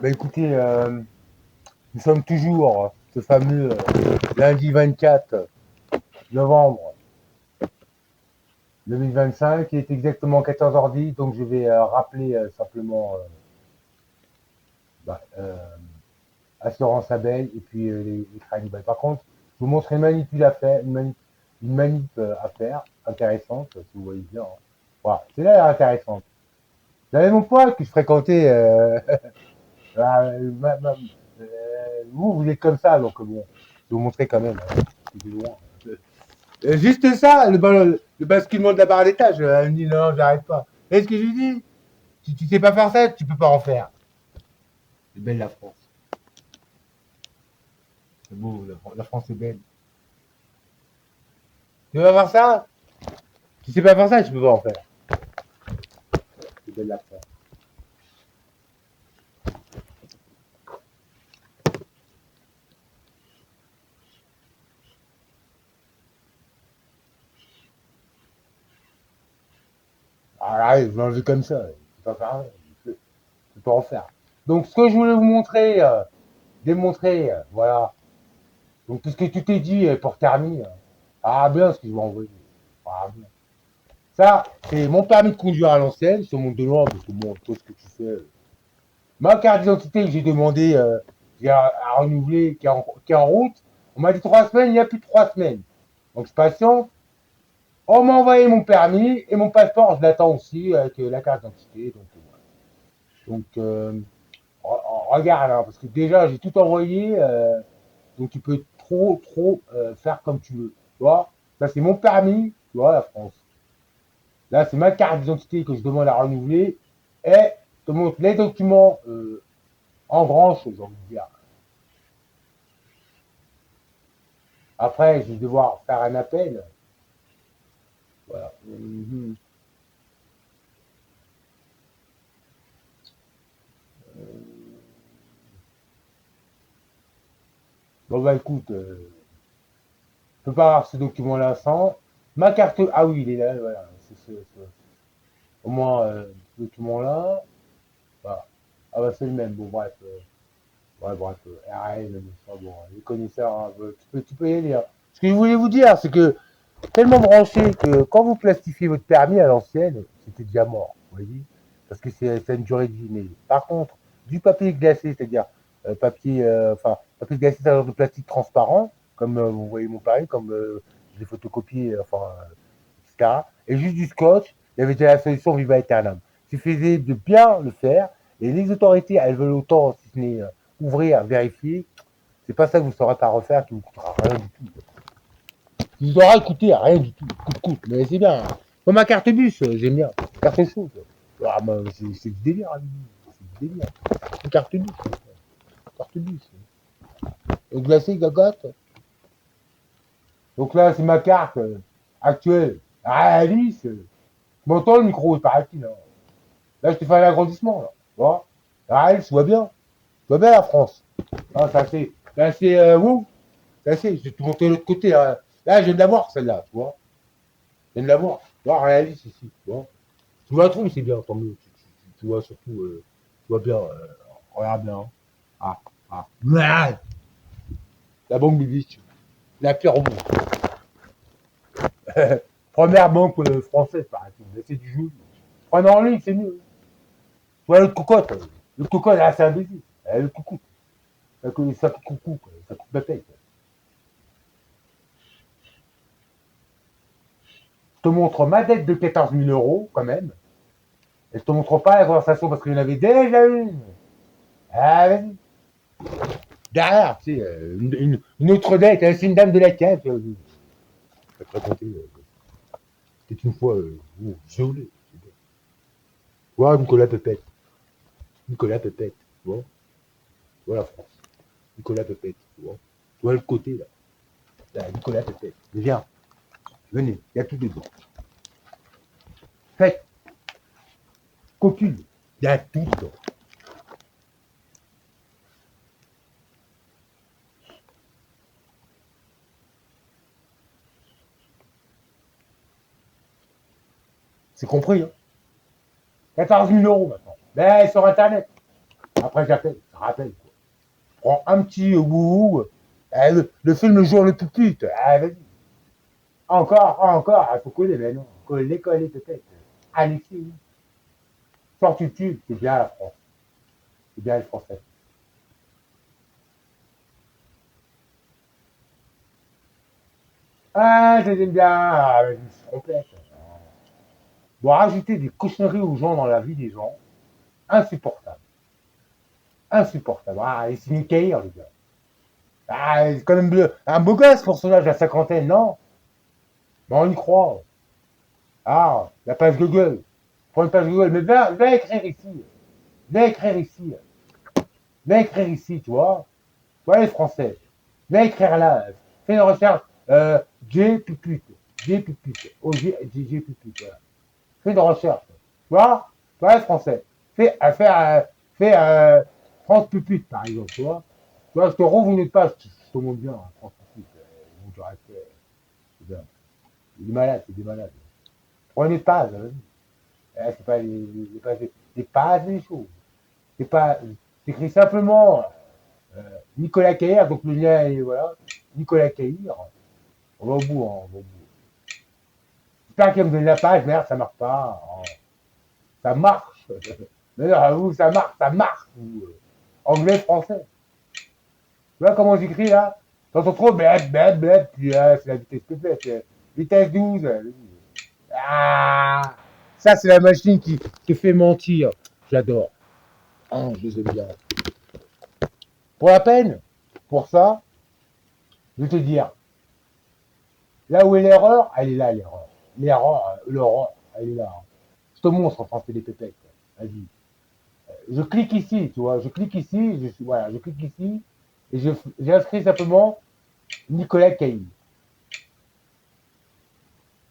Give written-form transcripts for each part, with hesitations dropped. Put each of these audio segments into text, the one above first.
Écoutez, nous sommes toujours ce fameux lundi 24 novembre 2025, il est exactement 14h10, donc je vais rappeler simplement bah, euh, Assurance Abeille et puis les Cranibales. Par contre, je vous montre une manip à faire, une manip à faire, intéressante, si vous voyez bien. Hein. Voilà, c'est là intéressante. J'avais mon pote que je fréquentais, vous êtes comme ça, donc bon, je vais vous montrer quand même. De loin. Juste ça, le basculement de la barre d'étage, elle me dit non, j'arrête pas. Et ce que je lui dis, si tu sais pas faire ça, tu peux pas en faire. C'est belle la France. C'est beau, la France est belle. Tu veux pas faire ça? Tu sais pas faire ça, tu peux pas en faire. C'est belle la France. Arrête, je mange comme ça. Tu peux pas faire, tu peux pas en faire. Donc ce que je voulais vous montrer, démontrer, voilà. Donc tout ce que tu t'es dit pour terminer, ah bien ce que je vais envoyer. Ah bien. Ça, c'est mon permis de conduire à l'ancienne, je te montre de loin parce que bon, toi ce que tu fais. Ma carte d'identité que j'ai demandé, à renouveler, qui est en route, on m'a dit 3 semaines, il y a plus de 3 semaines. Donc je patiente. On m'a envoyé mon permis et mon passeport, je l'attends aussi avec la carte d'identité. Donc regarde, hein, parce que déjà j'ai tout envoyé, donc tu peux trop faire comme tu veux. Tu vois, ça c'est mon permis, tu vois, la France. Là c'est ma carte d'identité que je demande à renouveler et je te montre les documents en branche, j'ai envie de dire. Après, je vais devoir faire un appel. Voilà. Bon, bah écoute, je peux pas avoir ce document-là sans. Ma carte. Ah oui, il est là, voilà. Au moins, ce document-là. Voilà. Ah bah c'est le même. Bon, bref. Ouais, bref. RN, mais ça, bon, les connaisseurs, hein, tu peux y aller. Hein. Ce que je voulais vous dire, c'est que tellement branché que quand vous plastifiez votre permis à l'ancienne, c'était déjà mort, vous voyez, parce que c'est une durée de vie. Mais par contre, du papier glacé, c'est-à-dire papier glacé, c'est un genre de plastique transparent, comme vous voyez mon permis, comme je l'ai photocopié, etc. Et juste du scotch, il y avait déjà la solution Viva Aeternam. Il suffisait de bien le faire, et les autorités, elles veulent autant, si ce n'est ouvrir, vérifier, c'est pas ça que vous ne saurez pas refaire, qui vous coûtera rien du tout. Il vous aura coûté rien du tout, coûte, mais c'est bien. Comme ma carte bus, j'aime bien. Carte chaude. Ah, c'est du délire, hein, c'est du délire. Une carte bus, carte bus. Glacé, gagote. Donc là, c'est ma carte actuelle. Ah, Alice, tu m'entends le micro, il paraît-il. Hein. Là, je t'ai fait un agrandissement, là. Tu vois. Ah, Alice, tu vois bien. Tu vois bien la France. Ah, c'est où c'est assez, je vais te montrer l'autre côté. Hein. Là, je viens de la voir, celle-là, tu vois. Je viens de la voir. Tu vois, réaliste ici, tu vois. Tu vois la trouille, c'est bien, tant mieux. Tu vois surtout, tu vois bien, regarde bien. Hein. Ah, ah. La banque Bibiche, la pire au monde. Première banque française, par exemple. C'est du jeu. Prends en ligne, c'est mieux. Tu vois, l'autre cocotte. Le cocotte, là, c'est un baiser. Le coucou. Ça coûte coucou, ça coûte ma tête. Je te montre ma dette de 14 000 euros, quand même. Et je te montre pas la conversation parce qu'il y en avait déjà une. Ah, vas-y. Derrière, tu sais, une autre dette, c'est une dame de la cave. Je vais te raconter. C'était une fois violé. Voilà Nicolas Pepette. Nicolas Pepette, tu vois. Voilà France. Nicolas Pepette, tu vois. Tu vois le côté là. Là Nicolas Pepette. Viens, venez, il y a tout dedans. Faites, copule, il y a tout dedans. C'est compris, hein. 14 000 euros maintenant. Mais sur Internet. Après, j'appelle, je rappelle, quoi. Je prends un petit wouhou. Le film joue le pupute. Vas-y. Encore. Il faut coller, mais non. Coller peut-être. Alexis. Sors tu tues. C'est bien la France. C'est bien les Français. Ah, je les aime bien. Ah, vas-y, c'est complète. Bon, rajouter des cochonneries aux gens dans la vie des gens, insupportable. Insupportable. Ah, et c'est une caïre, les gars. Ah, c'est quand même un beau gosse pour son âge, la cinquantaine, non? Mais on y croit. Ah, la page Google. Prends une page Google. Mais viens écrire ici. Viens écrire ici. Viens écrire ici, tu vois. Ouais, les Français. Viens écrire là. Fais une recherche. J pupute. J pupute. Oh, J pupute. Voilà. Fais une recherche. Tu vois? Ouais, les Français. Fais France pupute, par exemple, tu vois. Tu vois, je te rouvre une page. Je te montre bien, hein, France pupute. Donc, j'aurais fait. C'est bien. C'est des malades, c'est des malades. Prends une page. C'est pas les pages des choses. C'est pas. T'écris simplement Nicolas Caïr, donc le lien est voilà. Nicolas Caïr. On va au bout, hein, on va au bout. J'espère qu'il me donne la page, merde, ça marche pas. Oh, ça marche. Mais non, vous, ça marche. Vous. Anglais, français. Tu vois comment j'écris là? T'entends trop, bled, puis c'est la vitesse que fait. C'est vitesse 12. Ah, ça, c'est la machine qui te fait mentir. J'adore. Ah, je les aime bien. Pour la peine, pour ça, je vais te dire, là où est l'erreur, elle est là, l'erreur. L'erreur, elle est là. Je te montre, enfin, c'est des pépettes. Vas-y. Je clique ici, tu vois, je clique ici, voilà, je clique ici, et j'inscris simplement Nicolas Caïn.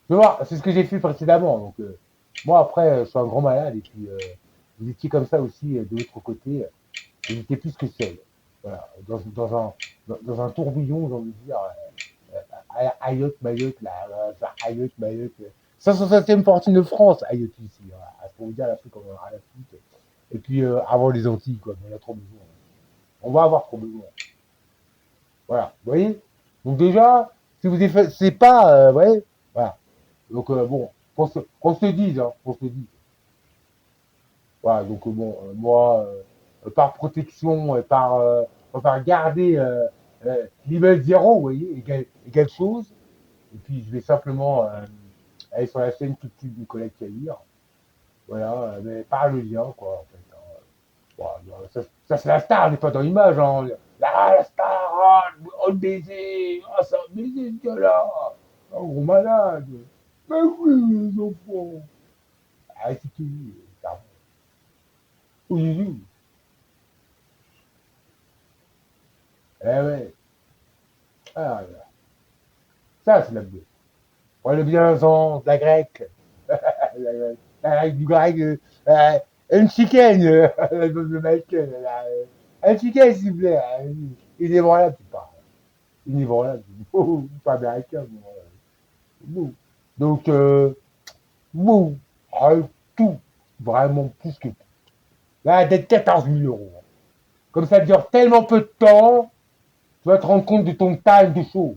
Tu vois, c'est ce que j'ai fait précédemment. Donc, moi, après, je suis un grand malade, et puis, vous étiez comme ça aussi, de l'autre côté, vous étiez plus que seul. Voilà, dans un tourbillon, j'ai envie de dire, Ayotte, Mayotte, là, Ayotte, Mayotte. 560e fortune de France, Ayotte ici. Voilà. Pour vous dire la truc comme à la foot. Et puis avant les Antilles, quoi, on a trop besoin. On va avoir trop besoin. Voilà, vous voyez. Donc déjà, si vous avez fait, c'est pas, vous voyez, voilà. Donc bon, qu'on se dise, hein, qu'on se dise. Voilà, donc bon, moi, par protection et par garder level 0, vous voyez, égale chose. Et puis je vais simplement aller sur la chaîne tout de suite du collègue Caïr. Voilà, mais par le lien, quoi, en fait. Hein. Voilà, ça c'est la star, n'est pas dans l'image. Hein. La star, le baiser, c'est un baiser ce gars-là. Un gros malade. Mais oui, les enfants. Ah, c'est tout. Oui, oui. Eh ouais. Ah, là. Ça, c'est la bleue. On le bien dans la grecque. La grecque du grec. Une chicken. Le mec. Un chicken, s'il vous plaît. Il est voilà, tu parles. Il est voilà. Pas américain. Bon. Donc, bon. Tout. Vraiment plus que tout. Là, d'être 14 000 euros. Comme ça dure tellement peu de temps, tu vas te rendre compte de ton taille de choses.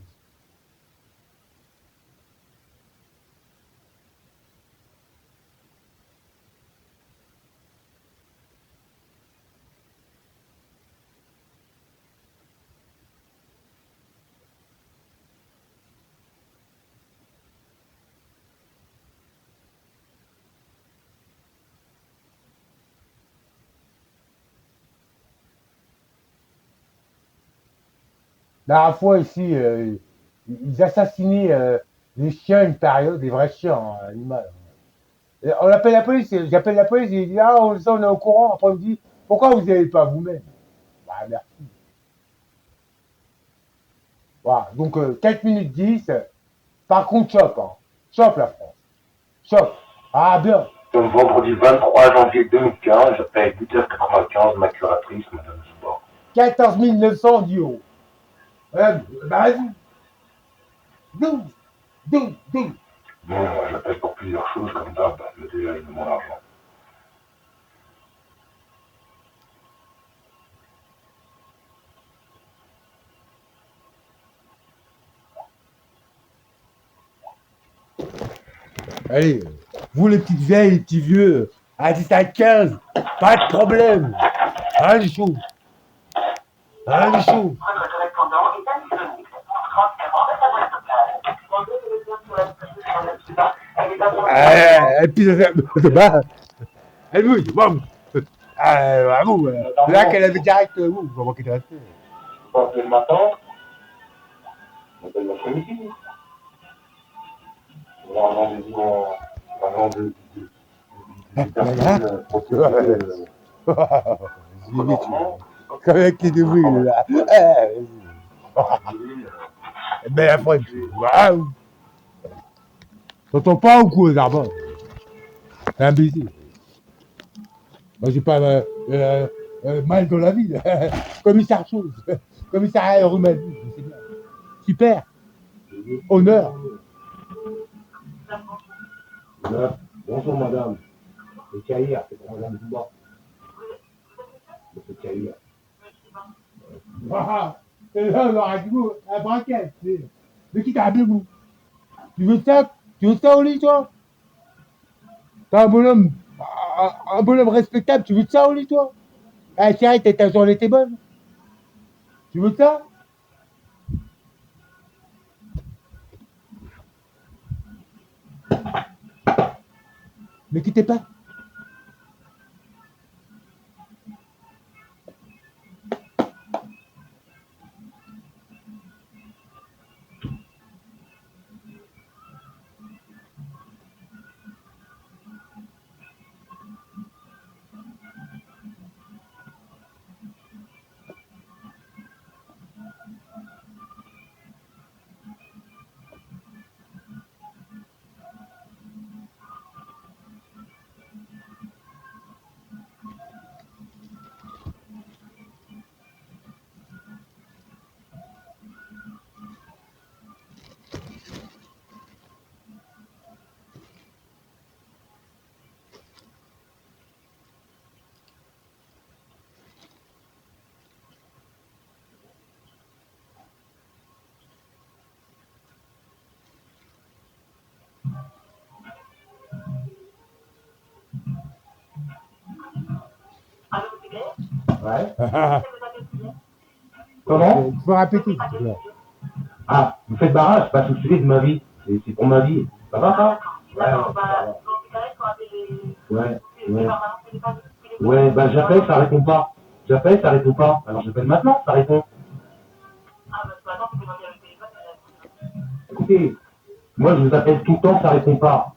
La dernière fois ici, ils assassinaient les chiens une période, des vrais chiens, hein, animaux. On appelle la police, j'appelle la police, et ils disent ah ça on est au courant. Après on me dit pourquoi vous n'y allez pas vous-même? Bah merci. Voilà, donc 4 minutes 10. Par contre chope, hein. Chope la France. Chope. Ah bien. Donc vendredi 23 janvier 2015, je paye 8h95 ma curatrice, Madame Sport. 14 900 €. Ouais, bah vas-y. 12. 12. 12. Bon, j'appelle pour plusieurs choses comme d'hab, mais déjà il me mon argent. Allez, vous les petites vieilles, les petits vieux, à 10 à 15, pas de problème. Rien du tout. Rien du tout. Votre correspondant est indisponible. Transférant votre adresse vocale. Demandez de le dire sur la disposition. Elle est attendue. Et puis, bah, elle bouge, bon. À vous, là qu'elle avait direct, vous, comment qu'elle est restée. Pas le matin, on appelle l'après-midi. On a un rendez-vous un rendez-vous Comme avec les deux bruits, là. Ben après, waouh. T'entends pas ou quoi, les arbres? C'est imbécile. Moi, j'ai pas mal dans la vie. Commissaire chose. Commissariat Roumanie. C'est bien. Super. Honneur. Bonjour madame. C'est Caïr, c'est pour madame Duba. C'est Caïr. Ah, c'est là, on aura du coup, un braquette. De qui t'as appelé, vous? Tu veux ça au lit, toi? T'es un bonhomme respectable, tu veux de ça au lit, toi? Ah, tiens, ta journée était bonne. Tu veux de ça? Ne quittez pas. Ouais. Comment? Tu peux répéter. Ah, vous faites barrage, pas sous de ma vie. C'est pour ma vie. Ça va ça? Ouais, ouais. Ouais, bah j'appelle, ça répond pas. J'appelle, ça répond pas. Alors j'appelle maintenant, ça répond. Écoutez, moi je vous appelle tout le temps, ça répond pas.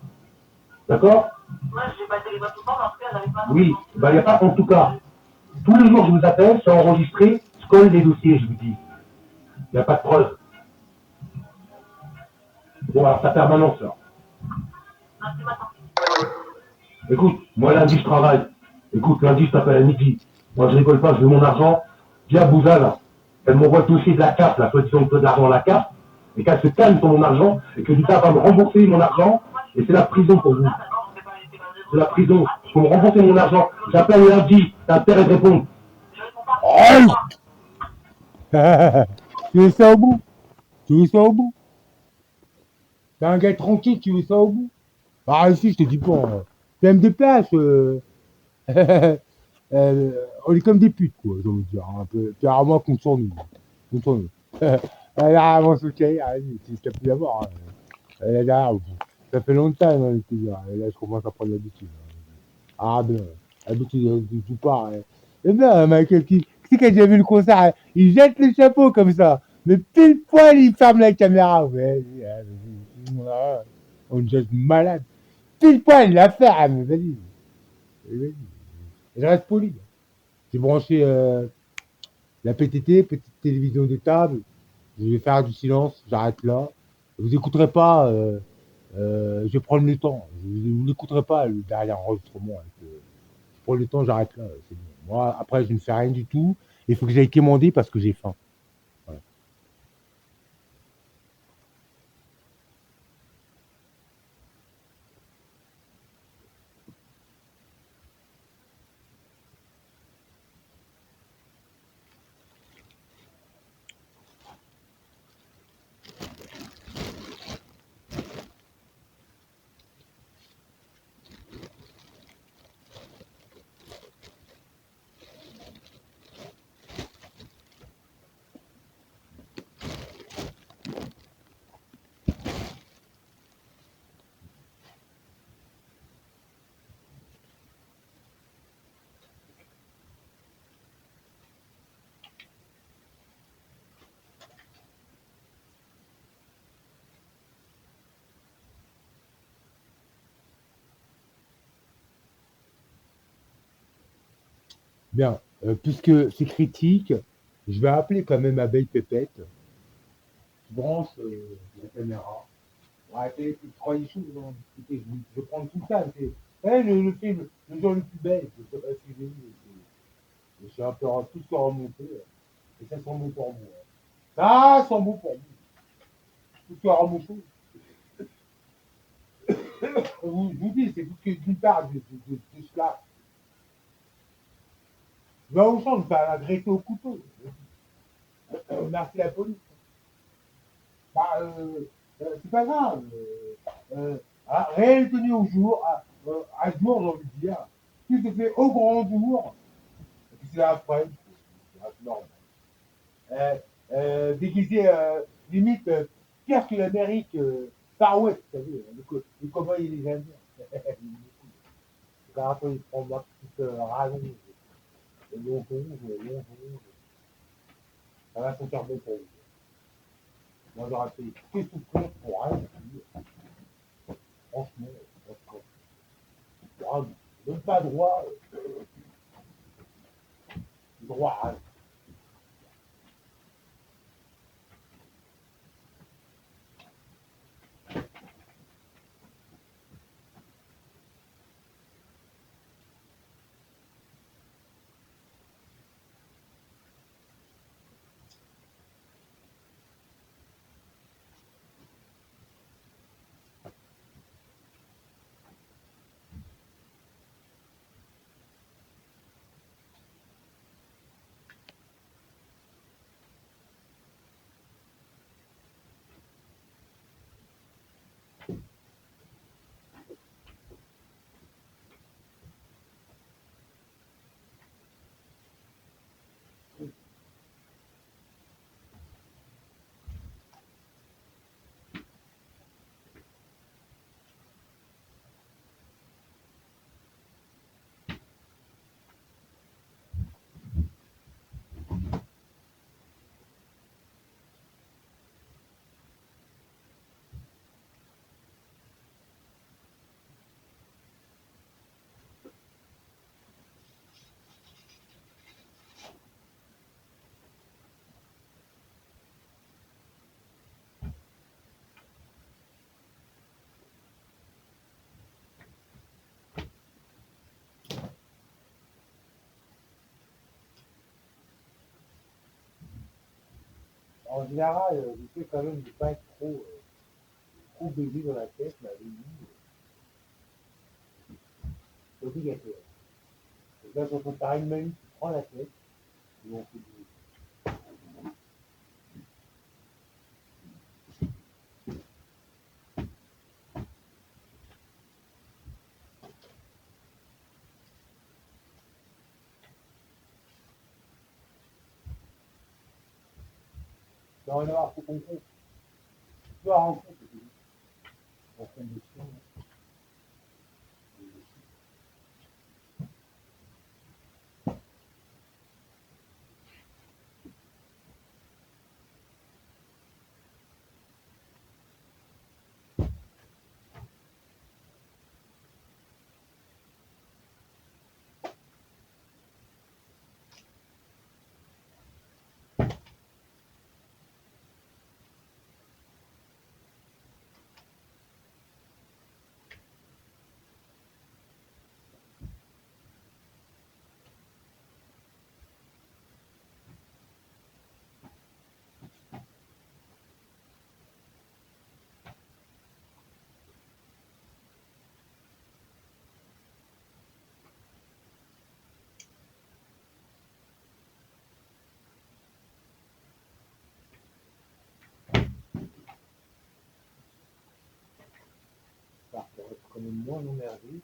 D'accord? Moi, j'ai pas le téléphone tout le temps, mais en tout cas, elle n'avait pas. Oui, bah il n'y a pas en tout cas. Tous les jours je vous appelle, c'est enregistré, je colle les dossiers, je vous dis. Il n'y a pas de preuve. Bon, alors ça permanence là. Écoute, moi lundi je travaille. Écoute, lundi je t'appelle à midi. Moi je rigole pas, je veux mon argent. Viens Bouza là. Elle m'envoie le dossier de la carte, là, soi-disant que de l'argent à la carte, et qu'elle se calme sur mon argent, et que l'État va me rembourser mon argent, et c'est la prison pour vous. C'est la prison. Il faut me rembourser mon argent. J'appelle lundi, t'as intérêt de répondre. Tu veux ça au bout? Tu veux ça au bout? T'es un gars tranquille, tu veux ça au bout? Ah, ici, je te dis pas. Tu me déplaces. On est comme des putes, quoi, j'ai envie de dire. Un peu. Puis rarement compte sur nous. Compte sur nous. Là, avant ce cas, tu plus à voir. Là, derrière, ça fait longtemps, non, là, je commence à prendre l'habitude. Ah, ben, l'habitude de tout part. Et bien, Michael, qui c'est qui a déjà vu le concert? Il jette le chapeau comme ça. Mais pile poil, il ferme la caméra. Ouais, on est juste malade. Pile poil, il la ferme. Vas-y. Vas-y. Je reste poli. J'ai branché la PTT, petite télévision de table. Je vais faire du silence, j'arrête là. Vous écouterez pas, je vais prendre le temps. Vous n'écouterez pas le dernier enregistrement. Je prends le temps, j'arrête là. C'est bon. Moi, après, je ne fais rien du tout. Il faut que j'aille quémander parce que j'ai faim. Voilà. Bien, puisque c'est critique, je vais appeler quand même Abeille Pépette. Tu branches la caméra. Ouais, c'est tu croyais chaud, non. Écoutez, je vais prendre tout ça. Le film, le jour le plus belle, je sais pas si j'ai vu. Je suis un peu tout se remonté. Et ça sent bon pour moi. Ça sent bon pour moi. Tout se remonté. Je vous dis, c'est parce que d'une part de cela, je vais au champ me faire agresser au couteau. Merci la police. Bah, c'est pas grave. Réelle tenue au jour, à jour, j'ai envie de dire. Tout se fait au grand jour. Et puis c'est après, c'est normal. Déguisé, limite, pire que l'Amérique Far West, vous savez, les cowboys et les Indiens. Quand il prend ma petite rallonge, long rouge, ça va se faire bon pour vous. Moi, j'aurais fait que souffrir pour rien. Franchement, même pas droit, droit à rien. En général, j'essaie quand même de ne pas être trop baisé dans la tête, mais avec lui, c'est obligatoire. Et là, quand on t'arrive une mamie qui prend la tête, et on fait du. Tu vas en avoir pour ton compte. Tu vas en compte, en compte de chien. Ça, pour être quand même moins emmerdé.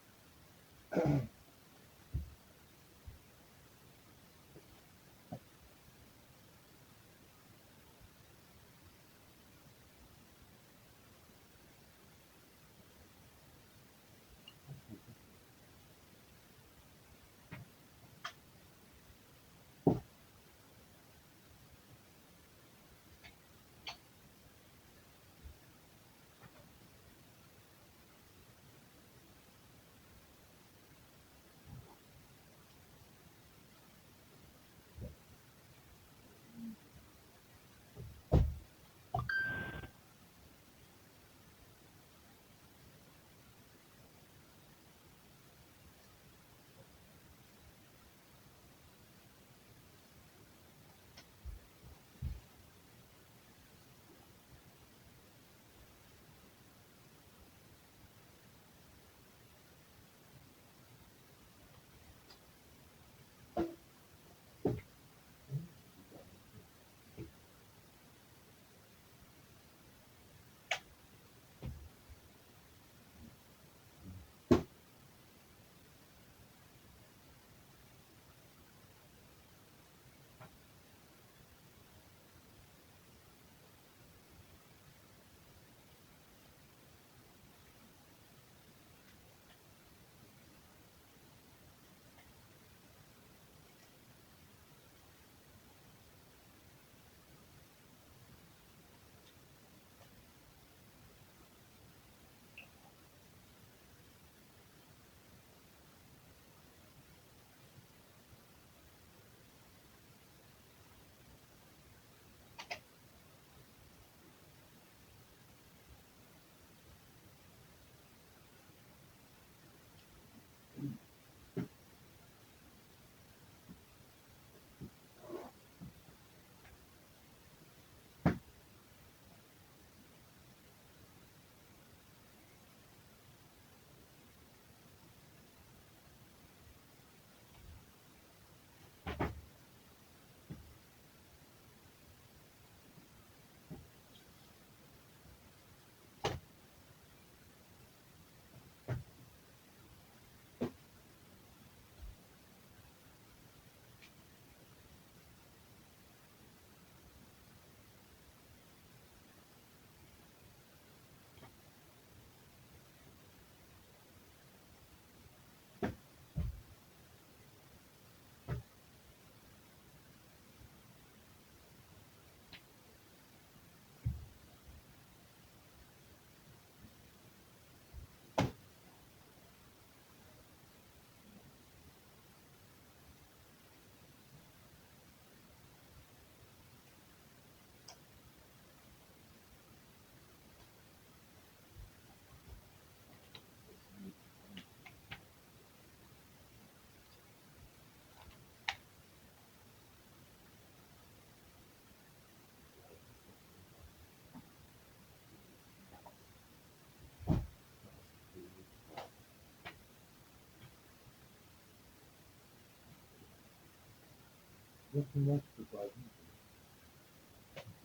Donc, non, tu peux pas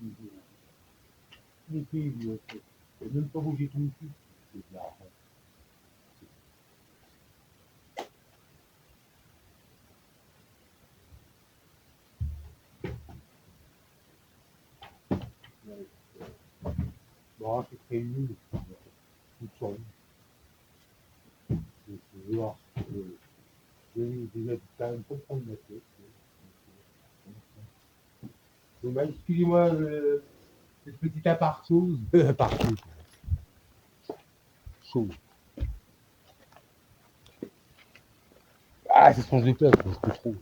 vivre. Les pays, même pas bouger ton cul. C'est de l'argent. Bon, c'est très nul. Tout sur lui. C'est voir. Déjà, tu t'as même pas prendre la tête. Bah, excusez-moi, cette petite apartose. Apartose. Chaud. Ah, c'est son déplace, c'est pas trop.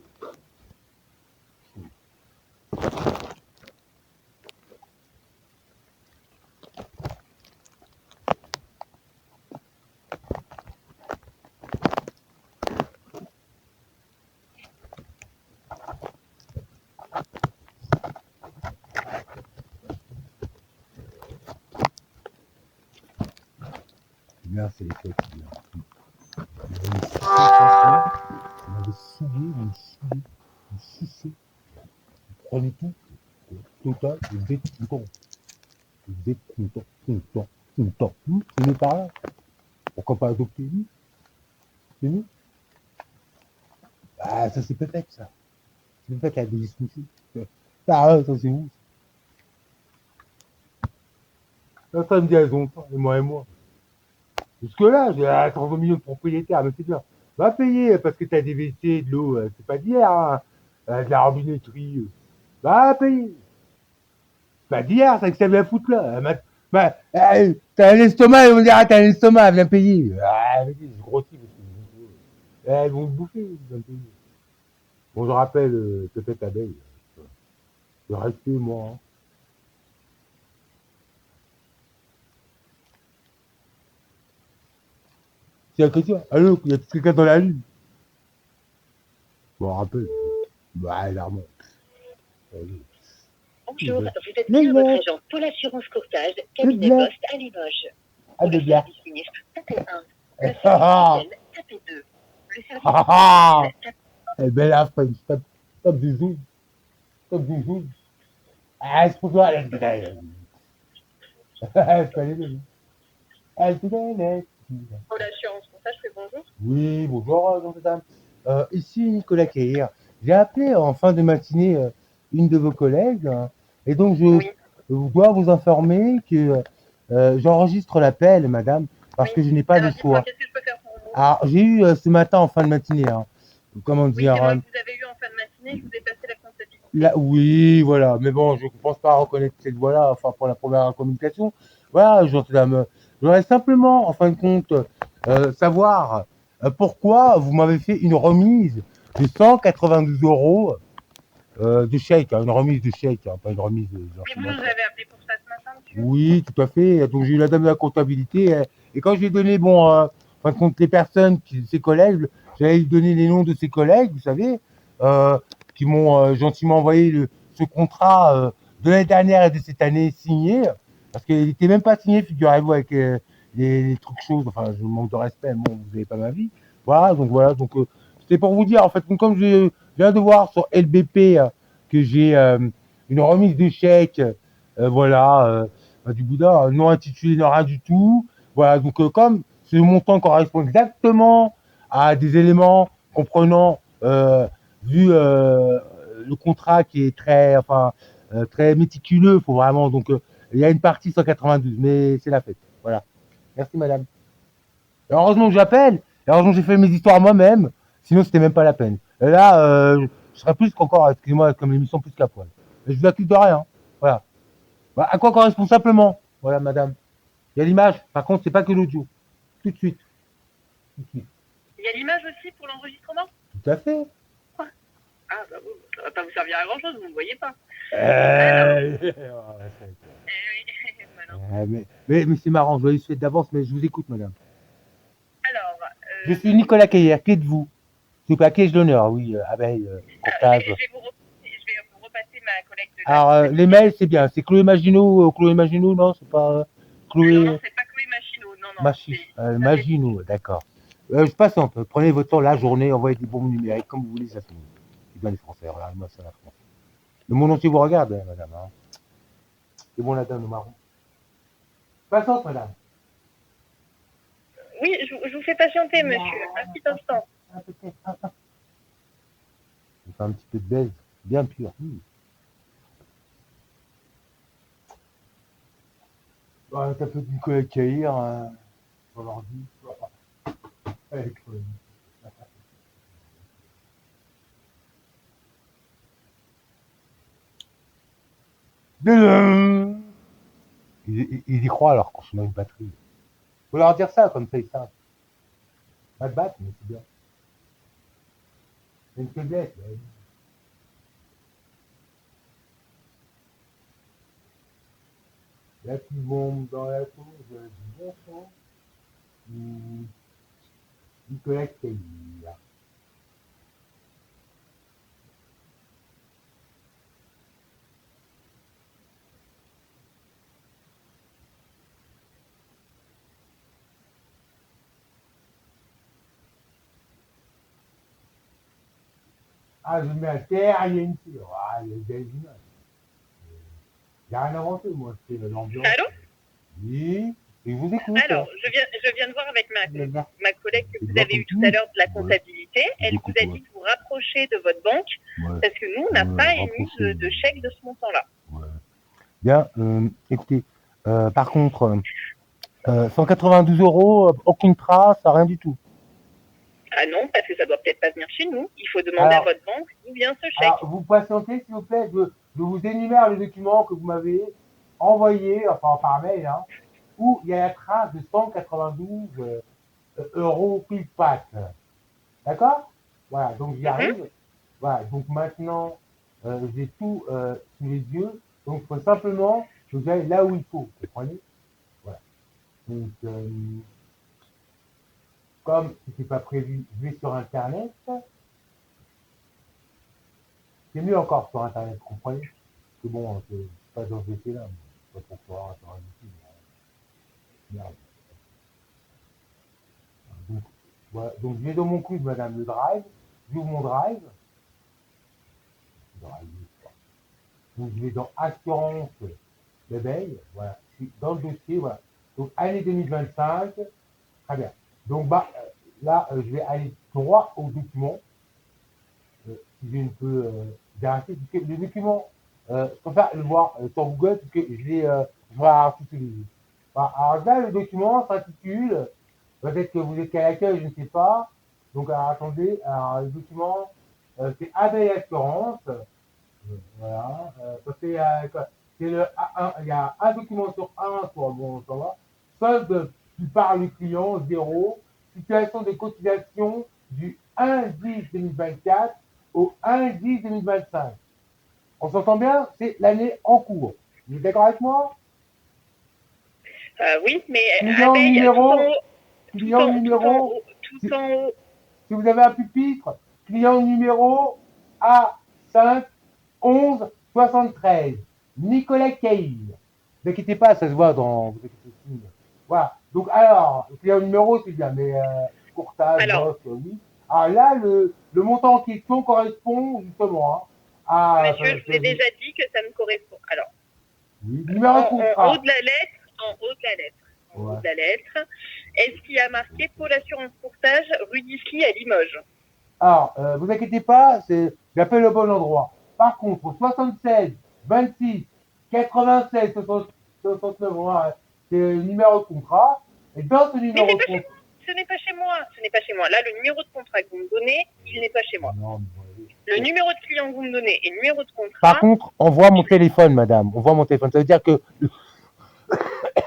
Bien, c'est les fêtes. On m'avait saoulé, on me suçait. On prenait tout. Total, vous êtes content. Vous êtes content. C'est mieux par là. Pourquoi pas adopter lui? C'est mieux. Ah, ça c'est peut-être ça. C'est peut-être la discussion. Ah, ça c'est où? Ça me dit elles ont pas, et moi. Jusque là, j'ai 32 millions de propriétaires, mais c'est bien. Va payer parce que t'as des WC, de l'eau, c'est pas d'hier, hein. De la robinetterie. Va payer. Pas d'hier, c'est que ça vient foutre là. T'as un estomac, ils vont dire, ah, t'as un estomac, viens payer. Ah, vas-y, je grossis. Elles vont te bouffer, viens payer. Bon, je rappelle, peut-être abeille. Je reste moi. Hein. C'est à côté. Allô, il y a quelqu'un dans la lune. Bon, rappelle. Bah, l'arme. Bonjour, vous êtes bien votre agent pour l'assurance courtage, cabinet poste à Limoges. Pour le service sinistre, tapez 1. Le service fiscal, tapez 2. Le service fiscal, tapez... Eh ben là, stop du zoom. Stop du zoom. Ah, c'est pour toi, elle est grêle. Elle peut aller dedans. Elle peut aller. Pour l'assurance courtage, c'est bonjour. Oui, bonjour, madame. Ici Nicolas Caillère. J'ai appelé en fin de matinée une de vos collègues et donc je dois vous informer que j'enregistre l'appel, madame, parce que je n'ai pas le choix. Qu'est-ce que je peux faire pour vous? Alors, j'ai eu ce matin en fin de matinée, hein, comment dire. Oui, c'est vrai que vous avez eu en fin de matinée, je vous ai passé la comptabilité. Oui, voilà, mais bon, je ne pense pas reconnaître cette voix-là, enfin, pour la première communication. Voilà, j'aurais simplement, en fin de compte, savoir pourquoi vous m'avez fait une remise de 192 euros de chèque, hein, une remise de chèque, hein, pas une remise de... Mais vous nous avez appelé pour ça ce matin, monsieur? Oui, tout à fait. Donc, j'ai eu la dame de la comptabilité et quand j'ai donné, bon, en fin de compte, les personnes, ses collègues, j'allais lui donner les noms de ses collègues, vous savez, qui m'ont gentiment envoyé ce contrat de l'année dernière et de cette année signé, parce qu'il n'était même pas signé, figurez-vous, avec les trucs choses, enfin, je manque de respect, bon, vous n'avez pas ma vie. Voilà, donc c'était pour vous dire, en fait, comme je viens de voir sur LBP que j'ai une remise de chèque, voilà, du Bouddha, non intitulé, non rien du tout. Voilà, donc comme ce montant correspond exactement à des éléments comprenant, vu le contrat qui est très, enfin, très méticuleux, faut vraiment, donc il y a une partie 192, mais c'est la fête. Voilà. Merci madame. Et heureusement que j'appelle, et heureusement que j'ai fait mes histoires moi-même, sinon c'était même pas la peine. Et là, je serais plus qu'encore, excusez-moi, comme l'émission plus qu'à poil. Et je vous accuse de rien. Voilà. Bah, à quoi correspond simplement? Voilà, madame. Il y a l'image. Par contre, c'est pas que l'audio. Tout de suite. Il y a l'image aussi pour l'enregistrement? Tout à fait. Ah, bah bon, ça va pas vous servir à grand chose, vous ne voyez pas. Mais c'est marrant, je vais souhaiter d'avance, mais je vous écoute, madame. Alors, je suis Nicolas Caillère, qui êtes-vous? S'il vous plaît, à qui ai-je l'honneur? Oui, abeille, courtage. Je vais vous repasser ma collègue de... Alors, les mails, c'est bien. C'est Chloé Maginot, non? C'est pas Chloé... Non, c'est pas Chloé Maginot, non. Maginot, d'accord. Je patiente. Prenez votre temps, la journée, envoyez des bons numériques, comme vous voulez, ça se bien les Français. Regardez-moi ça, la France. Le monde entier vous regarde, madame. Hein. C'est bon, la dame au marron. Patiente, madame. Oui, je vous fais patienter, monsieur. Un petit instant. Je vais faire un petit peu de baise, bien pur. Bah, t'as peut-être une collègue à lire sur l'ordi. Ils y croient alors qu'on se met une batterie. Faut leur dire ça, comme ça ils savent. Pas de battre, mais c'est bien. C'est une faiblesse. La petite bombe dans la tour, je dis bon sang. Nicolas Cage. Ah, je mets à terre, il y a une tire. Ah, il y a des images. Il n'y a rien inventé, moi, c'est l'ambiance. Allô? Oui, et je vous écoute. Alors, je viens de voir avec ma collègue que vous avez eu tout à l'heure de la comptabilité. Elle vous a dit de vous rapprocher de votre banque parce que nous, on n'a pas émis de chèque de ce montant-là. Ouais. Bien, écoutez, par contre, 192 €, aucune trace, rien du tout. Ah non, parce que ça doit peut-être pas venir chez nous. Il faut demander à votre banque d'où vient ce chèque. Alors, vous patientez, s'il vous plaît. Je vous énumère les documents que vous m'avez envoyés, enfin par mail, hein, où il y a la trace de 192 € pile patte. D'accord? Voilà, donc j'y arrive. Voilà, donc maintenant, j'ai tout sous les yeux. Donc, il faut simplement que j'aille là où il faut. Vous comprenez? Voilà. Donc, comme ce n'était pas prévu, je vais sur Internet. C'est mieux encore sur Internet, vous comprenez? C'est bon, c'est pas dans ce dossier-là. Pas pour pouvoir sur un outil. Merde. Donc, voilà. Donc, je vais dans mon coude, madame, le drive. J'ouvre mon drive. Donc, je vais dans Assurance d'abeille. Voilà. Je suis dans le dossier. Voilà. Donc, année 2025. Très bien. Donc, là, je vais aller droit au document. Si j'ai un peu vérifié. Le document, je préfère le voir sur Google parce que je vais avoir tout sous les yeux. Alors là, le document s'intitule, peut-être que vous êtes à l'accueil, je ne sais pas. Donc, alors, attendez, alors, le document, c'est Abeille Assurance. Voilà. C'est le A1, il y a un document sur un, quoi, bon, ça va. Solde du par le client, 0. Situation de cotisation du 1/10/2024 au 1/10/2025. On s'entend bien? C'est l'année en cours. Vous êtes d'accord avec moi? Oui, mais client Abeille, numéro, tout en haut. Si vous avez un pupitre, client numéro A5 11 73, Nicolas Caïl. Ne vous inquiétez pas, ça se voit dans. Voilà. Donc, alors, le client numéro, c'est bien, mais courtage, boss, oui. Alors là, le montant en question correspond justement à. Monsieur, je vous ai déjà dit que ça me correspond. Alors, oui, numéro de contrat. En haut de la lettre, est-ce qu'il y a marqué Pôle Assurance Courtage, rue d'Isly à Limoges? Alors, vous inquiétez pas, j'appelle le bon endroit. Par contre, 76 26 96 69, voilà, c'est le numéro de contrat. Et dans ce numéro de contrat. Ce n'est pas chez moi. Là, le numéro de contrat que vous me donnez, il n'est pas chez moi. Non, le numéro de client que vous me donnez et le numéro de contrat. Par contre, on voit mon téléphone, madame. On voit mon téléphone. Ça veut dire que.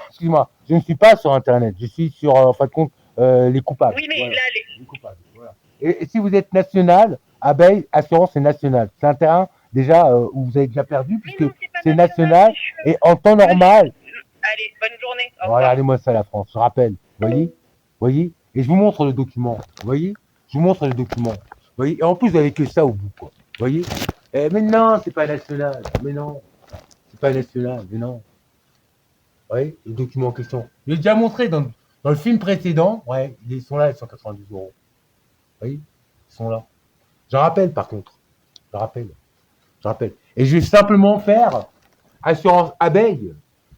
Excuse-moi, je ne suis pas sur Internet. Je suis sur, en fin de compte, les coupables. Oui, mais voilà. Là, les coupables. Voilà. Et si vous êtes national, Abeille Assurance, c'est national. C'est un terrain déjà où vous avez déjà perdu, puisque c'est national. Et en temps normal. Allez, bonne journée. Regardez-moi ça, la France. Je rappelle. Voyez. Et je vous montre le document. Voyez. Je vous montre le document. Voyez. Et en plus, vous avez que ça au bout, quoi. Voyez. Mais non, c'est pas national. Mais non. C'est pas national. Mais non. Oui, le document en question. Je l'ai déjà montré dans le film précédent. Ouais, ils sont là, les 192 €. Oui, ils sont là. J'en rappelle par contre. Je rappelle. Je rappelle. Et je vais simplement faire assurance abeille.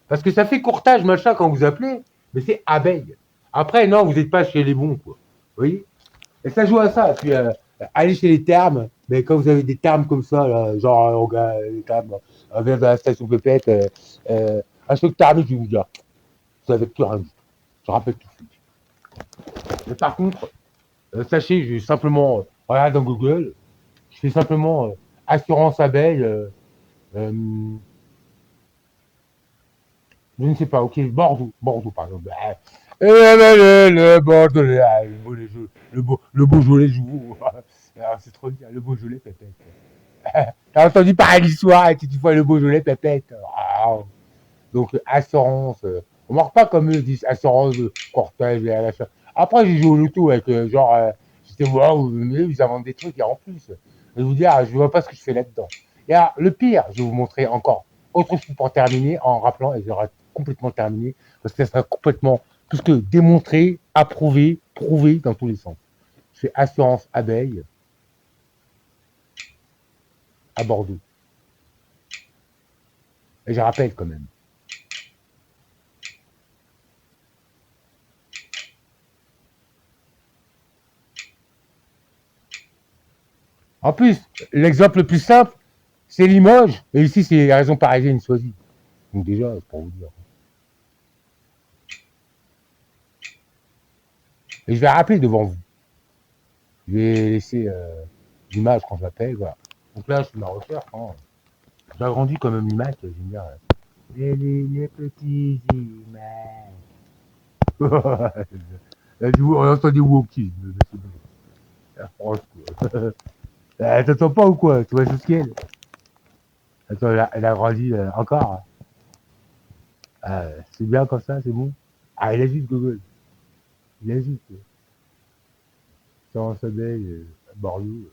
Parce que ça fait courtage, machin, quand vous appelez, mais c'est abeille. Après, non, vous n'êtes pas chez les bons, quoi. Vous voyez? Et ça joue à ça. Et puis, allez chez les termes, mais quand vous avez des termes comme ça, là, genre, les termes, on vient de la station Pépette, un truc termique, je vais vous dire, vous n'avez plus rien dit. Je rappelle tout de suite. Mais par contre, sachez, je vais simplement, regarde dans Google, je fais simplement assurance abeille, euh, je ne sais pas, ok, Bordeaux par exemple. Le Bordelais, le Beaujolais joue. C'est trop bien, le Beaujolais pépette. T'as entendu parler de l'histoire et tu vois le Beaujolais pépette. Donc, assurance. On marque pas comme eux disent assurance de cortège et à l'achat. Après, j'ai joué au loto avec j'étais voir, ils inventent des trucs et en plus. Je vais vous dire, je vois pas ce que je fais là-dedans. Et alors, le pire, je vais vous montrer encore autre chose pour terminer en rappelant, et j'aurai complètement terminé, parce que ça sera complètement tout ce que démontré, approuvé, prouvé dans tous les sens. C'est assurance abeille à Bordeaux. Et je rappelle quand même. En plus, l'exemple le plus simple, c'est Limoges. Et ici, c'est la région parisienne choisie. Donc déjà, c'est pour vous dire. Et je vais rappeler devant vous. Je vais laisser l'image quand j'appelle. Voilà. Donc là, je fais ma recherche. Hein. J'agrandis quand même l'image. J'aime bien. Les petits images. On entend des wokismes. La France, quoi. T'entends pas ou quoi? Tu vois ce qu'elle est? Attends, elle a grandi encore. C'est bien comme ça, c'est bon. Ah, il a juste Google. Il a juste. Assurance abeille, Bordeaux.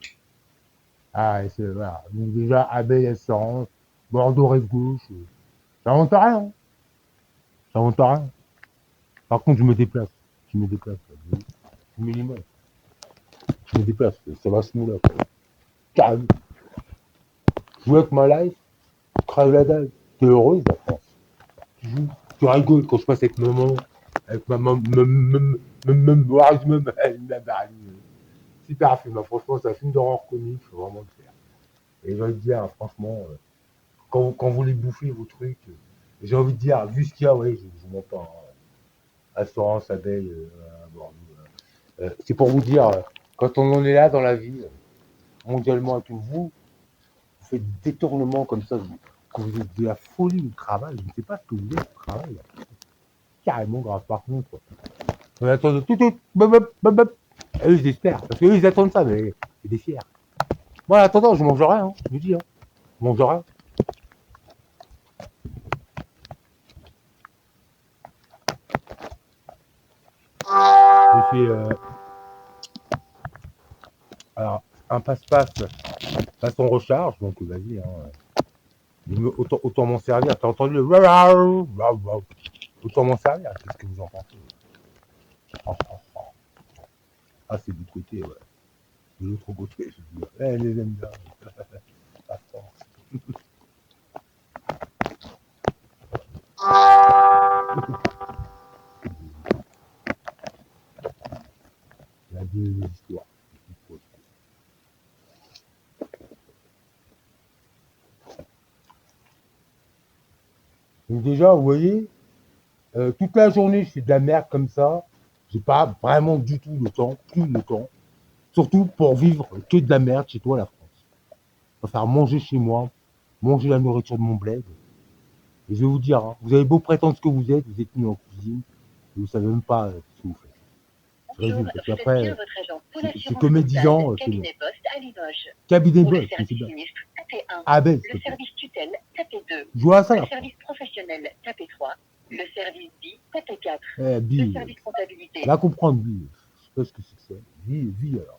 Ah, et c'est, voilà. Donc déjà, abeille, assurance, Bordeaux, rive gauche. Ça monte rien. Hein. Ça monte rien. Par contre, je me déplace. Je me déplace. Je minimum. Je me déplace. Ça va se mouler. Carrément. Je joue avec ma life. Je crève la dalle. T'es heureuse, la France. Tu joues. Tu rigoles quand je passe avec maman. Avec ma maman. Super film. Franchement, c'est un film d'horreur comique. Faut vraiment le faire. Et j'ai envie de dire, franchement, quand vous les bouffez, vos trucs, j'ai envie de dire, vu ce qu'il y a, ouais, je vous mens pas. Hein. Assurance, abeille, Bordeaux. C'est pour vous dire, quand on en est là dans la vie, mondialement et tout, vous faites des détournements comme ça, quand vous êtes de la folie au travail, je ne sais pas ce que vous êtes au travail. Carrément grave, par contre. On attend tout, eux, ils espèrent, parce qu'eux, ils attendent ça, mais c'est des fiers. Moi, en attendant, je mange rien, hein, je vous dis, hein. Je mange rien. J'ai fait alors, un passe-passe façon recharge, donc vas-y, hein, autant m'en servir. T'as entendu le autant m'en servir, qu'est-ce que vous en pensez? Ah, c'est du côté, ouais. De l'autre côté, je veux dire. Elle les aime bien. À force. La deuxième histoire. Donc déjà, vous voyez, toute la journée, je fais de la merde comme ça. J'ai pas vraiment du tout le temps, plus le temps. Surtout pour vivre que de la merde chez toi, la France. Je vais faire manger chez moi, manger la nourriture de mon bled. Et je vais vous dire, hein, vous avez beau prétendre ce que vous êtes mis en cuisine, et vous savez même pas ce que vous faites. Je résume, parce qu'après, c'est comme médisant, c'est bon. Cabinet Post, c'est bien. Ah ben, le service tutelle, tapez 2. Je vois ça. Le service professionnel, tapez 3. Le service BI, tapez 4. BI. Le service comptabilité. Va comprendre BI. Je sais pas ce que c'est que ça. BI alors.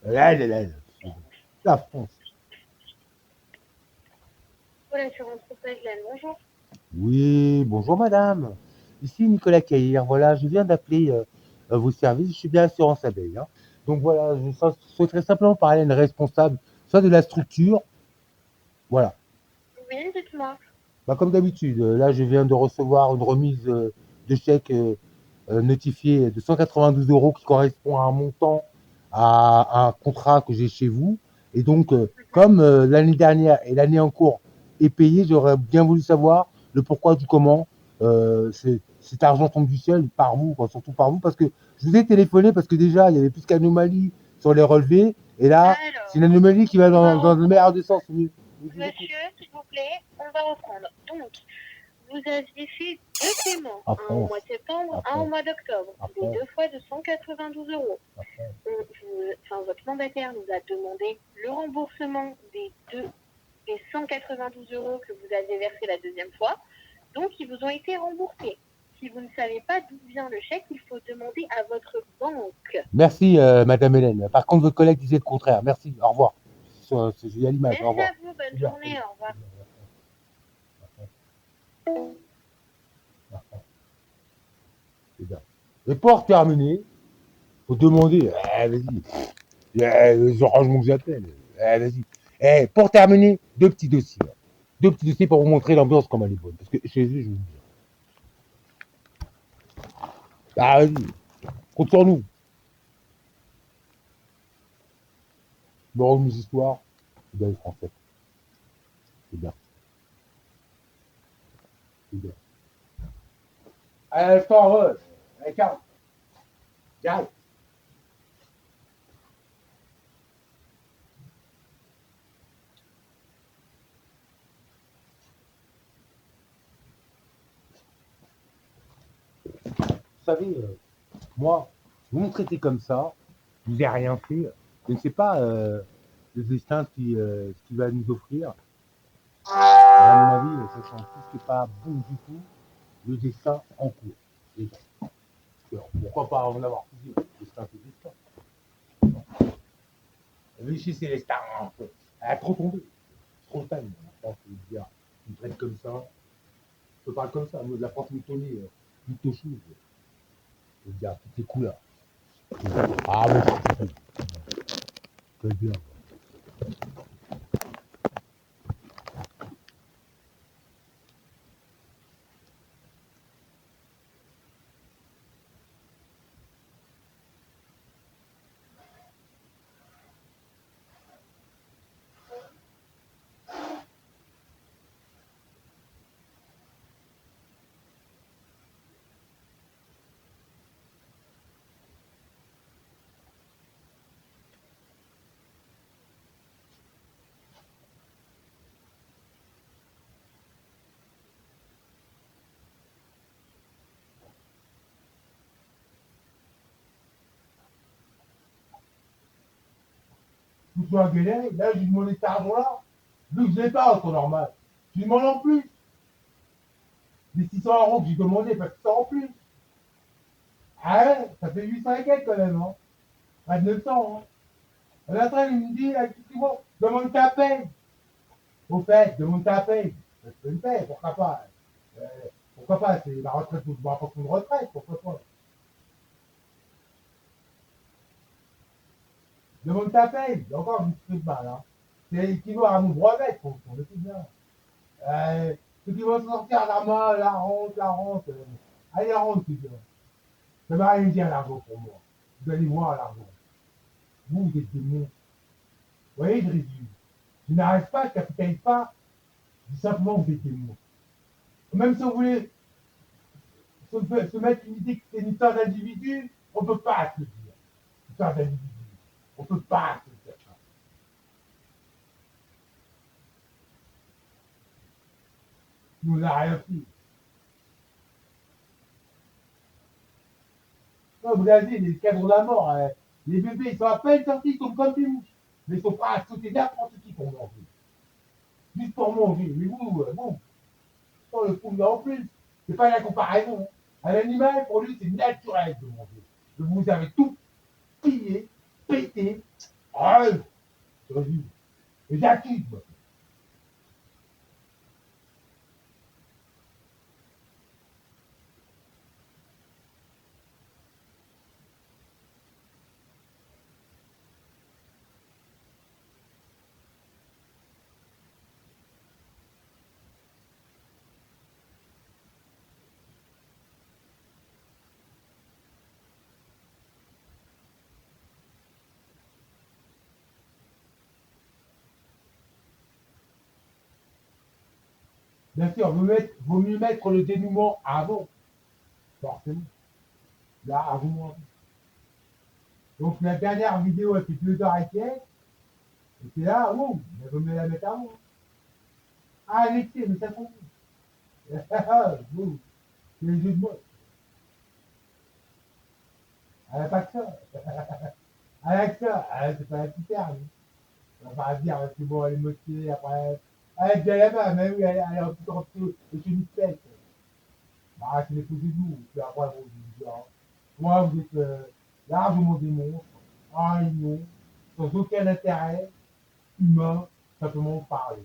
Là. La France. Pour l'assurance professionnelle, bonjour. Oui, bonjour madame. Ici Nicolas Caillère. Voilà, je viens d'appeler vos services. Je suis bien assurance abeille. Hein. Donc voilà, je souhaiterais simplement parler à une responsable soit de la structure. Voilà. Oui, dites-moi. Bah, comme d'habitude, là, je viens de recevoir une remise de chèque notifié de 192 euros qui correspond à un montant, à un contrat que j'ai chez vous. Et donc, comme l'année dernière et l'année en cours est payée, j'aurais bien voulu savoir le pourquoi du comment cet argent tombe du ciel par vous, quoi, surtout par vous, parce que je vous ai téléphoné parce que déjà, il y avait plus qu'anomalie sur les relevés. Et là, c'est une anomalie qui va dans le meilleur des sens. Monsieur, s'il vous plaît, on va reprendre. Donc, vous aviez fait 2 paiements, un au mois de septembre, un au mois d'octobre, les 2 fois de 192 euros. Votre mandataire nous a demandé le remboursement des 192 euros que vous aviez versé la deuxième fois. Donc, ils vous ont été remboursés. Si vous ne savez pas d'où vient le chèque, il faut demander à votre banque. Merci, Madame Hélène. Par contre, votre collègue disait le contraire. Merci. Au revoir. Il y a l'image. Merci à vous. Bonne journée. Au revoir. C'est bien. Et pour terminer, faut demander. Vas-y. Les arrangements que j'appelle. Vas-y. Pour terminer, deux petits dossiers. Deux petits dossiers pour vous montrer l'ambiance comme elle est bonne. Parce que chez eux, je vais vous dire. Ah, vas-y. Compte sur nous. Bon, mes histoires, c'est bien les Français. C'est bien. C'est bien. Allez, je t'en veux. Allez, calme. J'arrive. Vous savez, moi, vous me traitez comme ça, je vous ai rien fait. Je ne sais pas le destin ce qui va nous offrir. À mon avis, ça sent tout ce qui n'est pas bon du tout, le destin en cours. Déjà. Alors, pourquoi pas en avoir plusieurs? Le destin, c'est le destin. Réfléchissez les stars un peu. Elle a trop tombé. Trop time. Je pense que vous dire, tu me traites comme ça. Je te parle comme ça. Moi, de la France moutonnée, plutôt chose. Je veux dire, toutes les couleurs. Ah, mais c'est bien. Tout soit galéré. Là, j'ai demandé cet argent-là. Vu que je l'ai pas en temps normal. Je demande en plus. Les 600 euros que j'ai demandé, pas 600 en plus. Ah ouais, ça fait 800 et quelques quand même, hein. Pas de 900, hein. À la fin, il me dit, effectivement, demande ta paye. Au fait, demande ta paye. Je peux une paye, pourquoi pas. Euh, pourquoi pas, c'est la retraite, je me rapporte une retraite, pourquoi pas. Demande ta paye, encore une petite balle, hein. C'est équivaut à mon brevet, on le sait bien. Ceux qui vont sortir la main, la honte. Allez, la honte, c'est bien. Ça va rien dire l'argent pour moi. Vous allez voir l'argent. Vous êtes des monstres. Vous voyez, je résume. Je n'arrête pas, je ne capitalise pas. Je dis simplement que vous êtes des monstres. Même si vous voulez se mettre une idée que c'est une histoire d'individu, on ne peut pas se le dire. Une histoire d'individu. On ne peut pas se le dire ça. Nous n'a rien fait. Non, vous l'avez dit, les cadres de la mort, hein. Les bébés, ils sont à peine sortis, ils sont comme des mouches. Mais ils sont prêts à sauter n'importe qui pour manger. Juste pour manger. Mais vous, sans le foutre en plus. C'est pas la comparaison. Un animal, pour lui, c'est naturel de manger. Vous avez tout pillé, pété. Ah, je dis. Et j'accuse, moi. Bien sûr, vaut mieux mettre le dénouement avant. Forcément. Là, avant. Donc la dernière vidéo, elle fait 2 heures et quelques. Et c'est là, oh, il vaut mieux la mettre avant. Ah, elle était, mais ça compte. Bon, c'est les jeux de mots. Elle n'a pas que ça. Elle a que ça. C'est pas la petite terme. On va pas dire, c'est bon, elle est motivée, après. Elle est bien là-bas, mais oui, elle est en tout en dessous, et c'est une fête. Bah, c'est des faux de nous. Puis après, vous dites, moi, vous êtes largement des monstres, en réunion, sans aucun intérêt humain, simplement parler.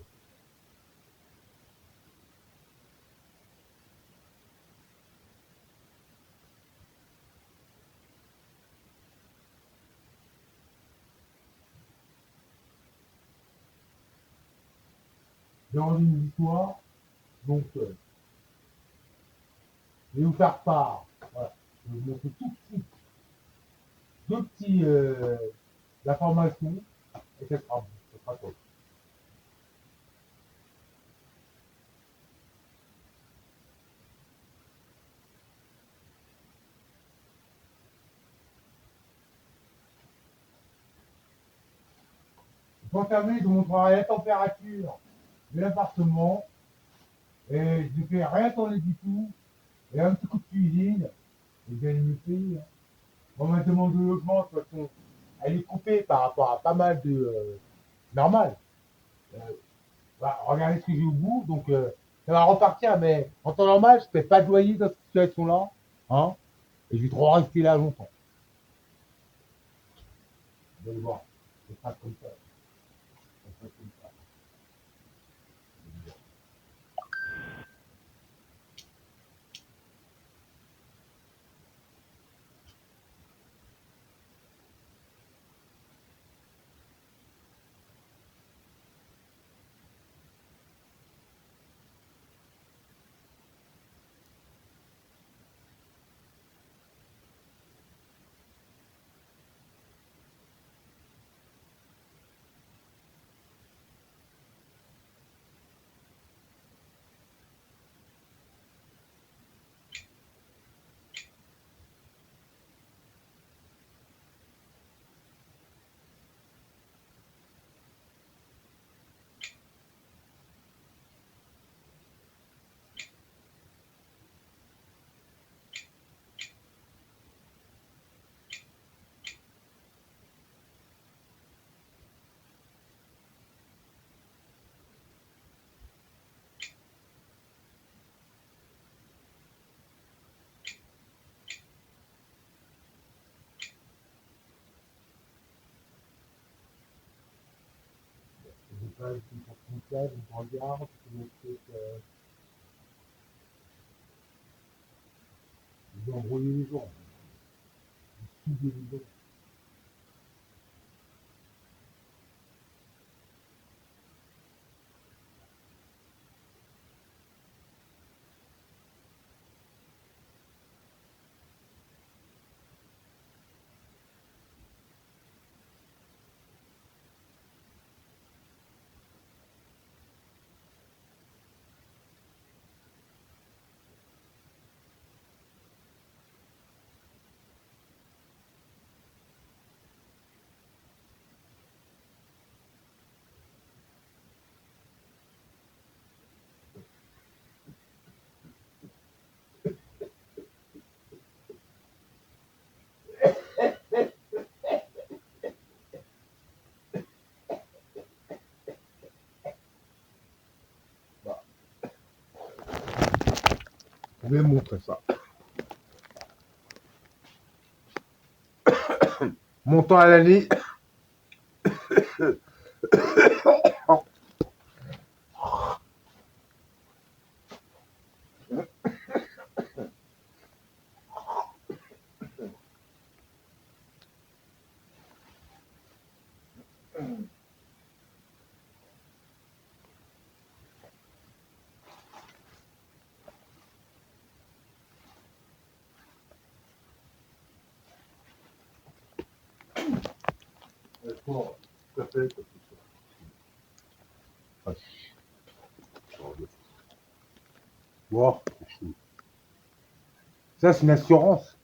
J'ai envie d'une histoire, donc je vais vous faire part. Voilà. Je vais vous montrer tout de suite deux petits informations, et ça sera bon, ça sera top. Pour terminer, je vous montrerai la température de l'appartement, et je ne fais rien tourner du tout, et un petit coup de cuisine, et bien le payer. Hein. Bon, ma demande de logement, de toute façon, elle est coupée par rapport à pas mal de normal. Euh, bah, regardez ce que j'ai au bout, donc ça va repartir, mais en temps normal, je ne fais pas de loyer dans cette situation-là, hein, et je vais trop rester là longtemps. Vous allez voir, c'est pas comme ça. C'est pas comme ça. Je vais pas essayer pour tout ça, je me regarde, je me fais je vais embrouiller les gens, je vais souder les gens. Bah, je vais montrer ça. Montant à l'année. Pour tout à fait, Wow, c'est chaud. Ça, c'est une assurance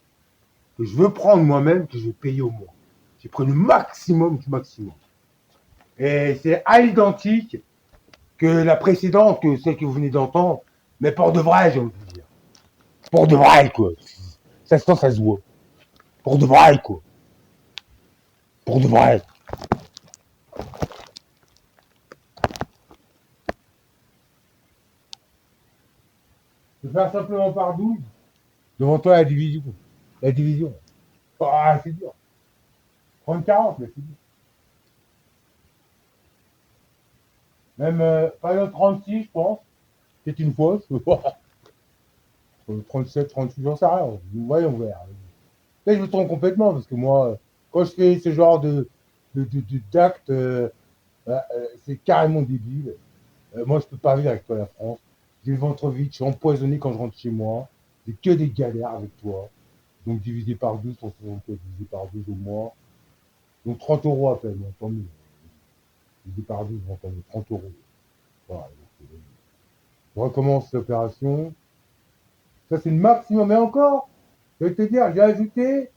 que je veux prendre moi-même, que je vais payer au mois. J'ai pris le maximum du maximum. Et c'est à l'identique que la précédente, que celle que vous venez d'entendre, mais pour de vrai, j'ai envie de dire. Pour de vrai, quoi. Ça se sent, ça se voit. Pour de vrai, quoi. Pour de vrai. Je vais faire simplement par 12. Devant toi, la division. La division. Ah, c'est dur. 30-40, mais c'est dur. Même Final 36, je pense. C'est une fois. 37, 38, j'en sais rien. Voyons voir. Là, je me trompe complètement parce que moi, quand je fais ce genre d'acte, c'est carrément débile. Moi, je peux pas vivre avec toi, la France. J'ai le ventre vide, je suis empoisonné quand je rentre chez moi. J'ai que des galères avec toi. Donc, divisé par 12, 164 divisé par 12 au mois. Donc, 30 euros à peine, bon, tant mieux. Divisé par 12, bon, tant mieux, 30 euros. Voilà, donc, je recommence l'opération. Ça, c'est le maximum. Mais encore, je vais te dire, j'ai ajouté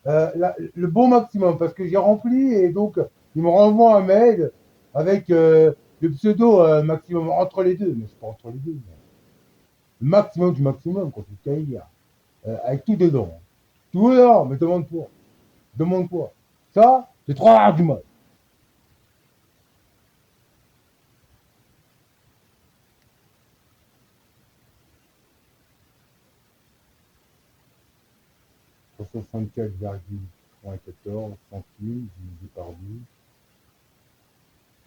le bon maximum parce que j'ai rempli et donc il me renvoie un mail avec le pseudo maximum entre les deux. Mais c'est pas entre les deux. Mais le maximum du maximum, quand tu le cahier, avec tout dedans. Tout dedans, mais demande-toi. Demande-toi. Ça, c'est 3 heures du mat. Sur 64,94 centimes divisé par 12,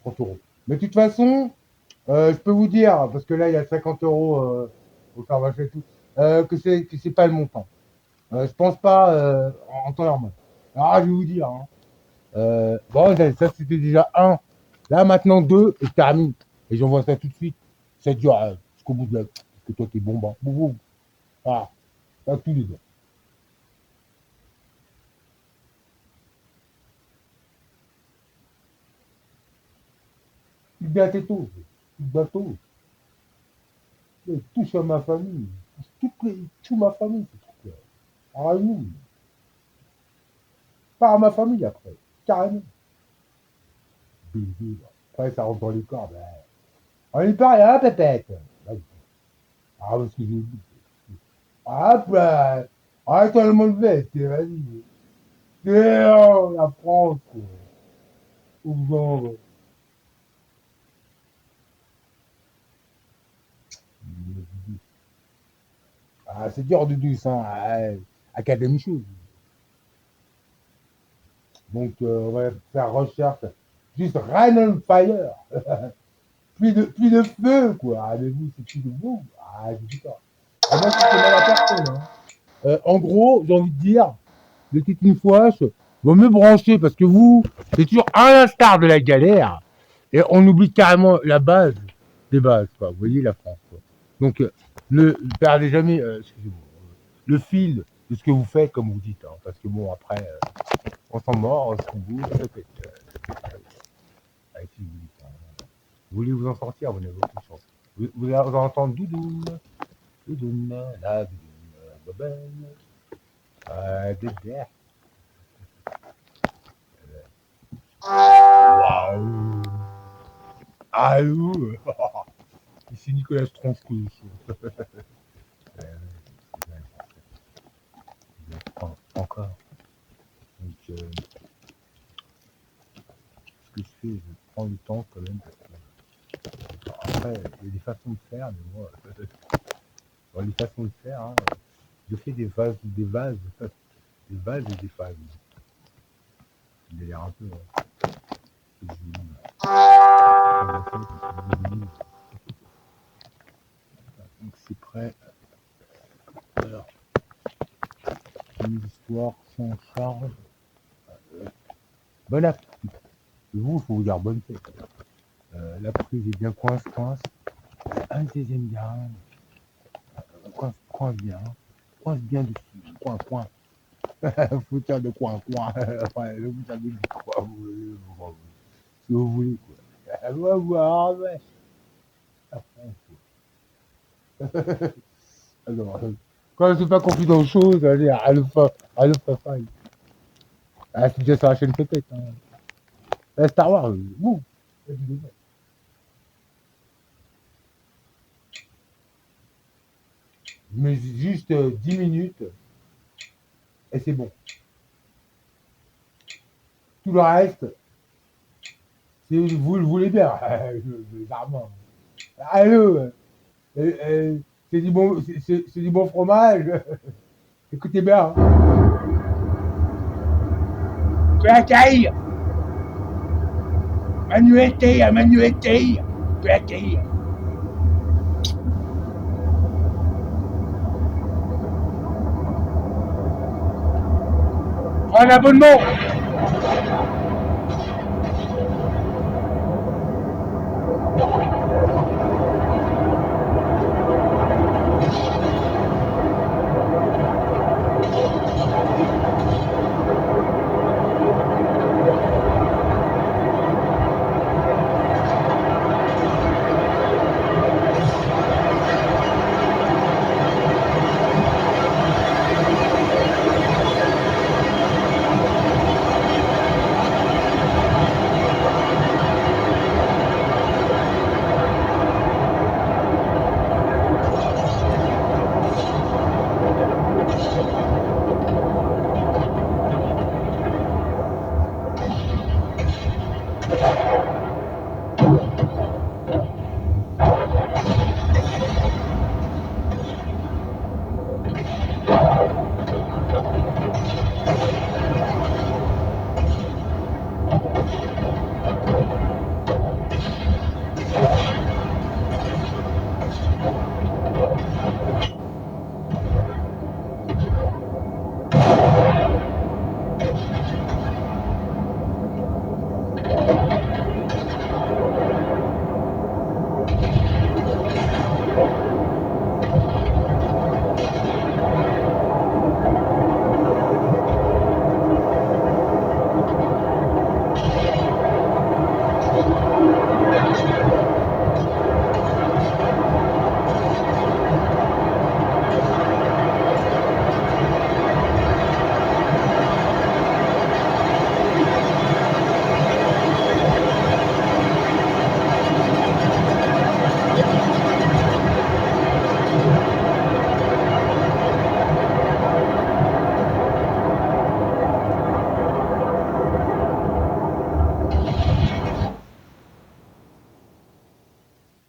30 euros. Mais de toute façon, je peux vous dire, parce que là, il y a 50 euros au carvachet et tout, que c'est pas le montant. Je pense pas en temps normal. Alors, je vais vous dire. Hein, bon, ça, c'était déjà un. Là, maintenant, deux, et je termine. Et j'envoie ça tout de suite. Ça dure jusqu'au bout de la. Parce que toi, t'es bon, bah. Boum, boum. Voilà. Ça, tous les deux. Tout gâteau. Tout gâteau. Tout sur ma famille. Toute ma famille, ce truc-là. Ah, nous. Pas à ma famille après. Carrément. Bébé, là. Après, ça rentre dans les corps. Ben, on y parle, hein, peut-être. Ah, parce que j'ai oublié. Ah, bah, arrête-toi le monde veste, vas-y. C'est la France, quoi. Ou genre. Ah, c'est dur de douce, hein. Académie chose. Donc, on va faire recherche. Juste Rain on Fire. Plus de feu, quoi. Ah, mais vous, c'est plus de vous. Ah, je sais pas. Ah, moi, c'est mal à personne, hein. En gros, j'ai envie de dire, le une fois, vaut mieux brancher parce que vous, c'est toujours à l'instar de la galère et on oublie carrément la base des bases, quoi. Vous voyez la France, quoi. Donc, ne perdez jamais, excusez-moi, le fil de ce que vous faites, comme vous dites, hein, parce que bon, après, on s'en mord, on s'en boue, peut-être. Allez, si vous dites, hein, vous voulez vous en sortir, vous n'avez aucune chance. Vous allez entendre doudoune, doudoune, la doudoune, bobelle, des waouh, ah ouh, ici Nicolas Stronsky. Encore. Donc, ce que je fais, je prends le temps quand même. Après, il y a des façons de faire, mais moi, dans les façons de faire, hein, je fais des vases, des vases, des vases et des phases. Il a l'air un peu. Donc c'est prêt. Alors, une histoire sans charge. Bon appétit. Vous, il faut vous dire bonne fête. La prise est bien coince. Un deuxième gain. Coince bien. Coince bien dessus. Coin. Fouteur de coin. Ouais, le fouteur de coin. Si vous voulez, quoi. On va voir, ouais. Après, quoi. Alors, quand c'est pas confidential, allez, Alpha 5. Ah, c'est déjà sur la chaîne peut-être. Hein. Star Wars, bon. Mais juste 10 minutes et c'est bon. Tout le reste, si vous le voulez bien, bizarrement. Allô, c'est du bon fromage. Écoutez bien. Claquille. Manueté. Claquille. Prends un abonnement.